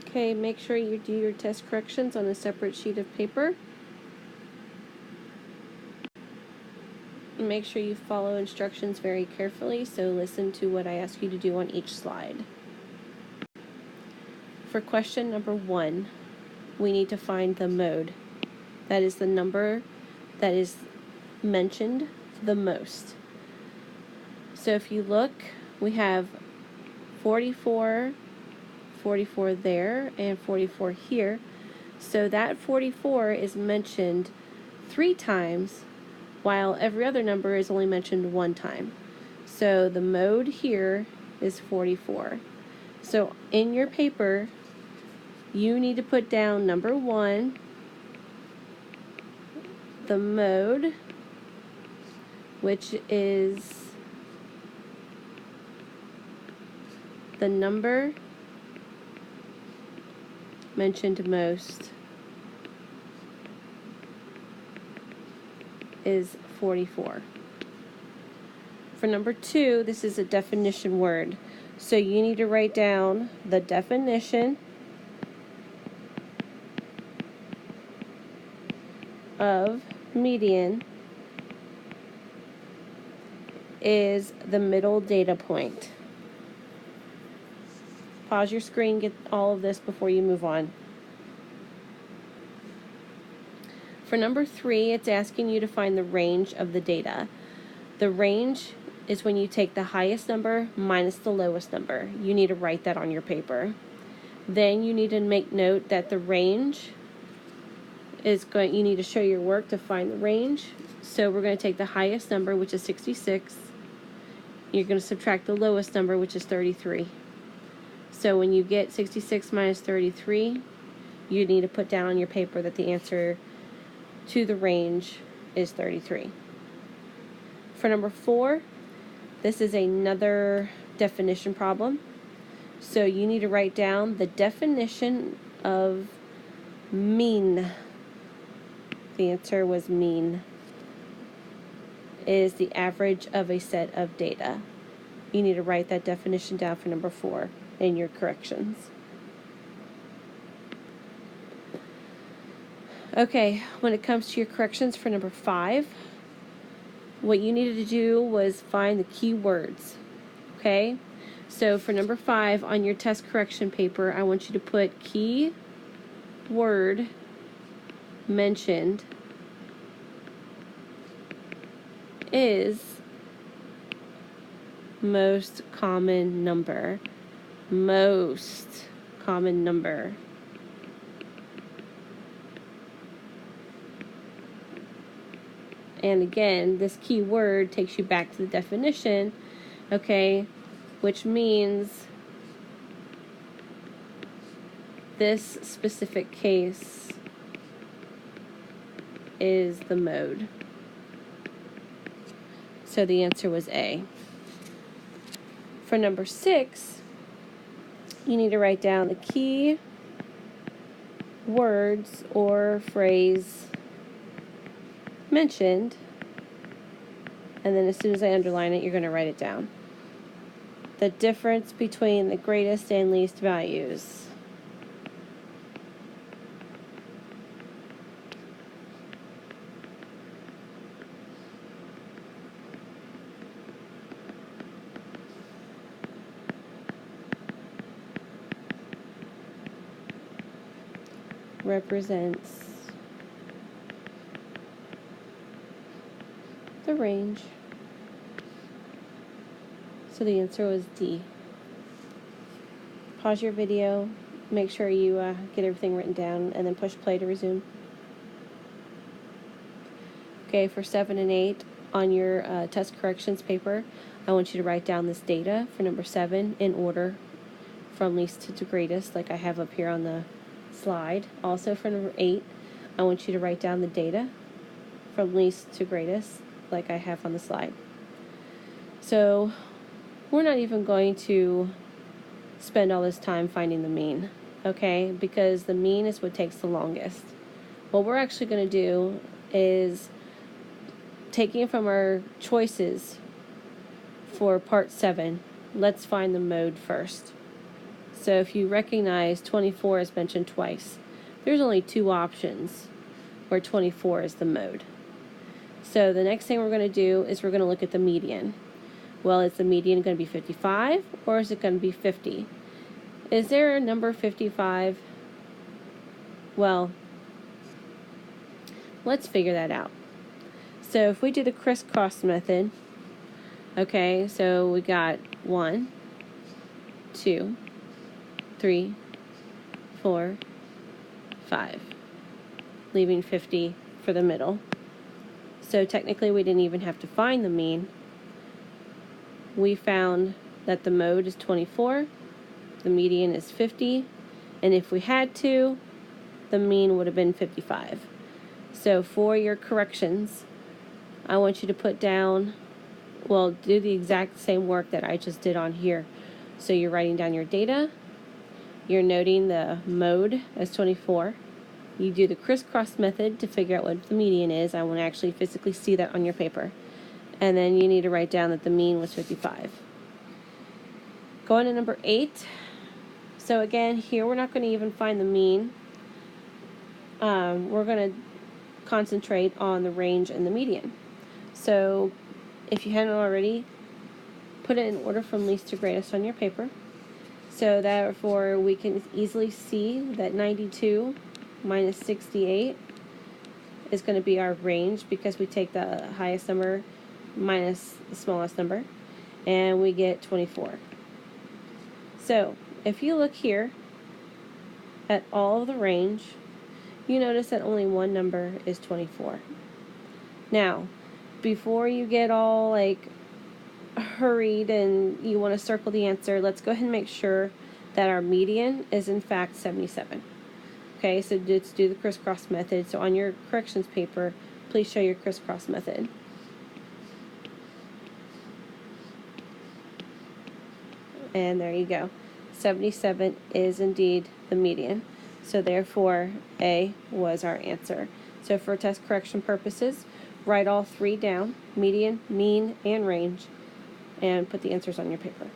Okay, make sure you do your test corrections on a separate sheet of paper. Make sure you follow instructions very carefully, so listen to what I ask you to do on each slide. For question number 1, we need to find the mode. That is the number that is mentioned the most. So if you look, we have 44, 44 there, and 44 here. So that 44 is mentioned 3 times, while every other number is only mentioned 1 time. So the mode here is 44. So in your paper, you need to put down number 1, the mode, which is the number mentioned most, is 44. For number 2, this is a definition word. So you need to write down the definition of median is the middle data point. Pause your screen, get all of this before you move on. For number 3, it's asking you to find the range of the data. The range is when you take the highest number minus the lowest number. You need to write that on your paper. Then you need to make note that the range is going, you need to show your work to find the range. So we're going to take the highest number, which is 66. You're going to subtract the lowest number, which is 33. So when you get 66 minus 33, you need to put down on your paper that the answer to the range is 33. For number 4, this is another definition problem. So you need to write down the definition of mean. The answer was mean is the average of a set of data. You need to write that definition down for number 4 in your corrections. Okay, when it comes to your corrections for number 5, what you needed to do was find the key words. Okay, so for number 5 on your test correction paper, I want you to put key word mentioned is most common number. Most common number. And again, this key word takes you back to the definition, okay, which means this specific case is the mode. So the answer was A. For number 6, you need to write down the key words or phrase mentioned, and then as soon as I underline it, you're going to write it down. The difference between the greatest and least values. Represents the range. So the answer was D. Pause your video, make sure you get everything written down, and then push play to resume. Okay, for 7 and 8 on your test corrections paper, I want you to write down this data for number 7 in order from least to greatest, like I have up here on the slide. Also for number 8, I want you to write down the data from least to greatest, like I have on the slide. So we're not even going to spend all this time finding the mean, okay? Because the mean is what takes the longest. What we're actually going to do is, taking from our choices for part 7, let's find the mode first. So if you recognize 24 is mentioned twice, there's only two options where 24 is the mode. So the next thing we're going to do is we're going to look at the median. Well, is the median going to be 55 or is it going to be 50? Is there a number 55? Well, let's figure that out. So if we do the crisscross method, okay, so we got 1, 2, 3, 4, 5, leaving 50 for the middle. So technically we didn't even have to find the mean. We found that the mode is 24, the median is 50, and if we had to, the mean would have been 55. So for your corrections, I want you to put down, well, do the exact same work that I just did on here. So you're writing down your data, you're noting the mode as 24, you do the crisscross method to figure out what the median is. I want to actually physically see that on your paper. And then you need to write down that the mean was 55. Going to number 8. So again, here we're not going to even find the mean. We're going to concentrate on the range and the median. So if you hadn't already, put it in order from least to greatest on your paper. So therefore we can easily see that 92 minus 68 is going to be our range because we take the highest number minus the smallest number and we get 24. So if you look here at all of the range, you notice that only one number is 24. Now, before you get all like hurried and you want to circle the answer, let's go ahead and make sure that our median is in fact 77. Okay, so let's do the crisscross method. So on your corrections paper, please show your crisscross method. And there you go. 77 is indeed the median. So therefore, A was our answer. So for test correction purposes, write all three down, median, mean, and range, and put the answers on your paper.